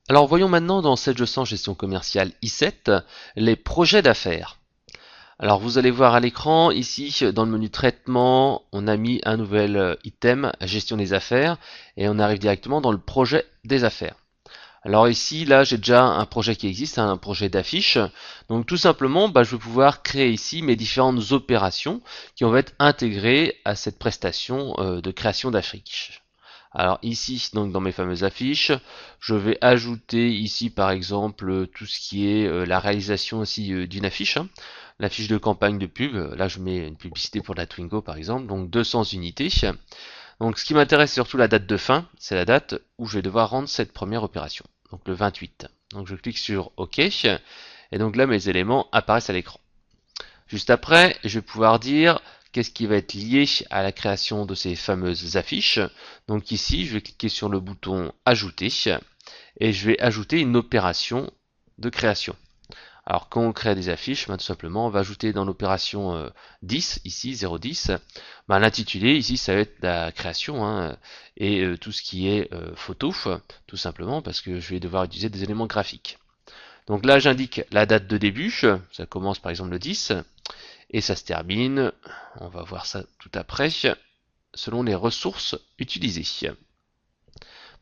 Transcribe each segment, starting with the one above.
Alors voyons maintenant dans 700 gestion commerciale I7 les projets d'affaires. Alors vous allez voir à l'écran ici dans le menu traitement on a mis un nouvel item gestion des affaires et on arrive directement dans le projet des affaires. Alors ici là j'ai déjà un projet qui existe, un projet d'affiche. Donc tout simplement je vais pouvoir créer ici mes différentes opérations qui vont être intégrées à cette prestation de création d'affiches. Alors ici, donc dans mes fameuses affiches, je vais ajouter ici par exemple tout ce qui est la réalisation aussi d'une affiche, hein. L'affiche de campagne de pub, là je mets une publicité pour la Twingo par exemple, donc 200 unités. Donc ce qui m'intéresse c'est surtout la date de fin, c'est la date où je vais devoir rendre cette première opération, donc le 28. Donc je clique sur OK, et donc là mes éléments apparaissent à l'écran. Juste après, je vais pouvoir dire qu'est-ce qui va être lié à la création de ces fameuses affiches. Donc ici, je vais cliquer sur le bouton Ajouter et je vais ajouter une opération de création. Alors quand on crée des affiches, tout simplement, on va ajouter dans l'opération 10, ici 010, l'intitulé, ici ça va être la création, hein, et tout ce qui est photo, tout simplement, parce que je vais devoir utiliser des éléments graphiques. Donc là j'indique la date de début, ça commence par exemple le 10, et ça se termine, on va voir ça tout après, selon les ressources utilisées.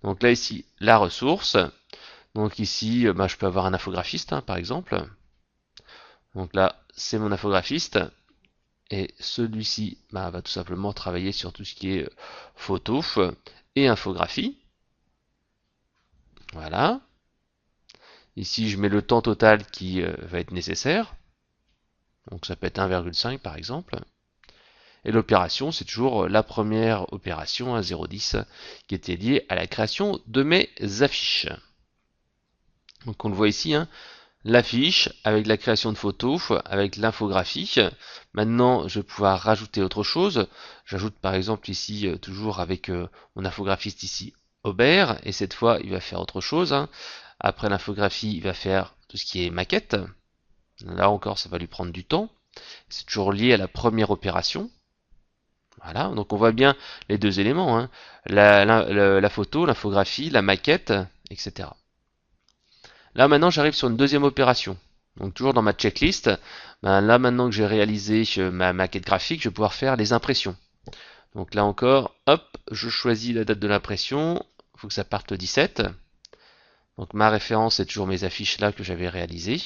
Donc là ici, la ressource. Donc ici, je peux avoir un infographiste, hein, par exemple. Donc là, c'est mon infographiste. Et celui-ci va tout simplement travailler sur tout ce qui est photo et infographie. Voilà. Ici, je mets le temps total qui va être nécessaire. Donc ça peut être 1,5 par exemple. Et l'opération, c'est toujours la première opération à 0,10 qui était liée à la création de mes affiches. Donc on le voit ici, hein, l'affiche avec la création de photos, avec l'infographie. Maintenant, je vais pouvoir rajouter autre chose. J'ajoute par exemple ici, toujours avec mon infographiste ici, Aubert, et cette fois, il va faire autre chose, hein. Après l'infographie, il va faire tout ce qui est maquette. Là encore, ça va lui prendre du temps. C'est toujours lié à la première opération. Voilà, donc on voit bien les deux éléments, hein, la photo, l'infographie, la maquette, etc. Là maintenant j'arrive sur une deuxième opération. Donc toujours dans ma checklist, là maintenant que j'ai réalisé ma maquette graphique, je vais pouvoir faire les impressions. Donc là encore, hop, je choisis la date de l'impression, il faut que ça parte le 17. Donc ma référence c'est toujours mes affiches là que j'avais réalisées.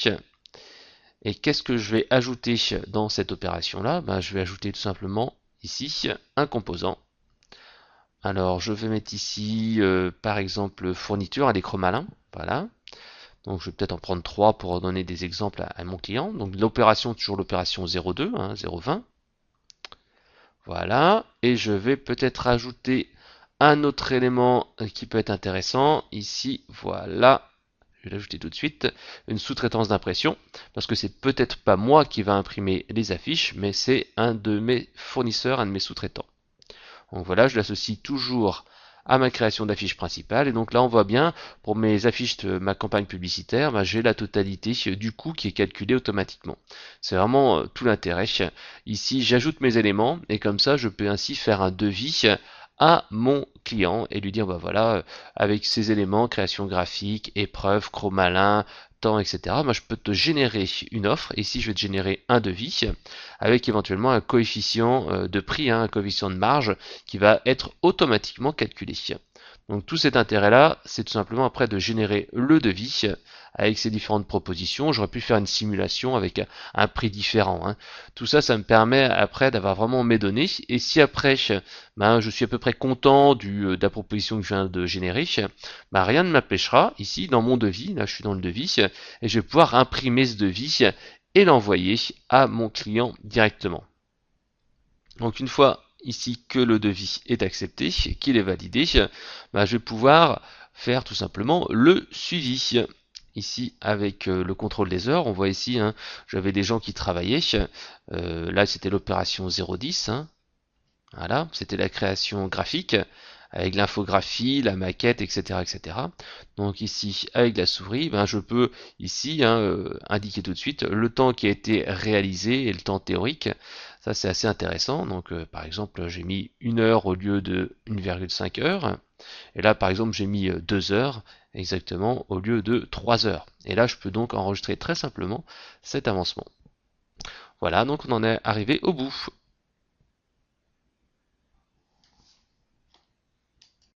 Et qu'est-ce que je vais ajouter dans cette opération là? Je vais ajouter tout simplement ici un composant. Alors je vais mettre ici par exemple fourniture à l'écran malin. Voilà. Donc je vais peut-être en prendre 3 pour donner des exemples à mon client. Donc l'opération, toujours l'opération 02, hein, 020. Voilà. Et je vais peut-être ajouter un autre élément qui peut être intéressant. Ici, voilà. Je vais l'ajouter tout de suite. Une sous-traitance d'impression. Parce que c'est peut-être pas moi qui va imprimer les affiches, mais c'est un de mes fournisseurs, un de mes sous-traitants. Donc voilà, je l'associe toujours à ma création d'affiches principale. Et donc là, on voit bien, pour mes affiches de ma campagne publicitaire, j'ai la totalité du coût qui est calculé automatiquement. C'est vraiment tout l'intérêt. Ici, j'ajoute mes éléments et comme ça, je peux ainsi faire un devis à mon client et lui dire voilà, avec ces éléments, création graphique, épreuve, chromalin, temps, etc. Moi, je peux te générer une offre. Et ici, je vais te générer un devis avec éventuellement un coefficient de prix, hein, un coefficient de marge qui va être automatiquement calculé. Donc tout cet intérêt-là, c'est tout simplement après de générer le devis avec ces différentes propositions. J'aurais pu faire une simulation avec un prix différent, hein. Tout ça, ça me permet après d'avoir vraiment mes données. Et si après, je suis à peu près content de la proposition que je viens de générer, rien ne m'empêchera ici dans mon devis, là je suis dans le devis, et je vais pouvoir imprimer ce devis et l'envoyer à mon client directement. Donc une fois ici que le devis est accepté, qu'il est validé, je vais pouvoir faire tout simplement le suivi. Ici avec le contrôle des heures, on voit ici, hein, j'avais des gens qui travaillaient. Là c'était l'opération 010, hein. Voilà, c'était la création graphique avec l'infographie, la maquette, etc., etc. Donc ici, avec la souris, je peux ici, hein, indiquer tout de suite le temps qui a été réalisé et le temps théorique. Ça, c'est assez intéressant. Donc, par exemple, j'ai mis 1 heure au lieu de 1,5 heures. Et là, par exemple, j'ai mis 2 heures. exactement au lieu de 3 heures. Et là, je peux donc enregistrer très simplement cet avancement. Voilà, donc on en est arrivé au bout.